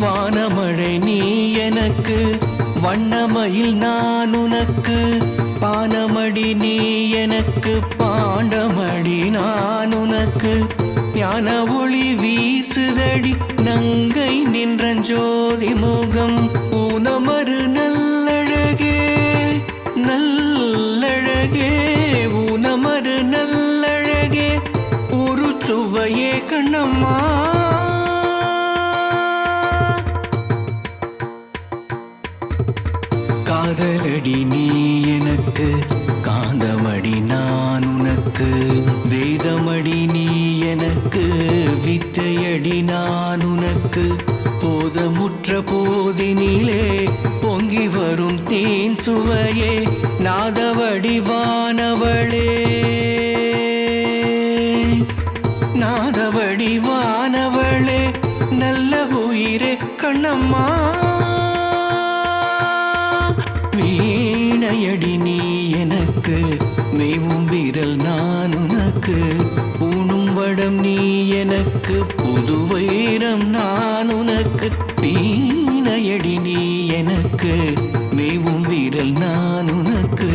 வானமழை நீ எனக்கு, வண்ணமயில் நான் உனக்கு, பானமடி நீ எனக்கு, பாண்டமடி நான் உனக்கு. ஞான ஒளி வீசுதடி நங்கை நின்ற ஜோதி முகம், ஊனமரு நல்லழகே நல்லழகே, ஊனமரு நல்லழகே, ஒரு சுவையே கண்ணம்மா. காதலடி நீ எனக்கு, காந்தமடி நான் உனக்கு, வேதமடி நீ எனக்கு, வித்தையடி நான் உனக்கு. போதமுற்ற போதினிலே பொங்கி வரும் தேன் சுவையே, நாதவடி வானவளே நாதவடி வானவளே, நல்ல உயிரே கண்ணம்மா. வீணையடி நீ எனக்கு, மேவும் விரல் நான் உனக்கு, பூணும் வடம் நீ எனக்கு, புது வைரம் நான் உனக்கு. வீணையடி நீ எனக்கு, மேவும் விரல் நான் உனக்கு.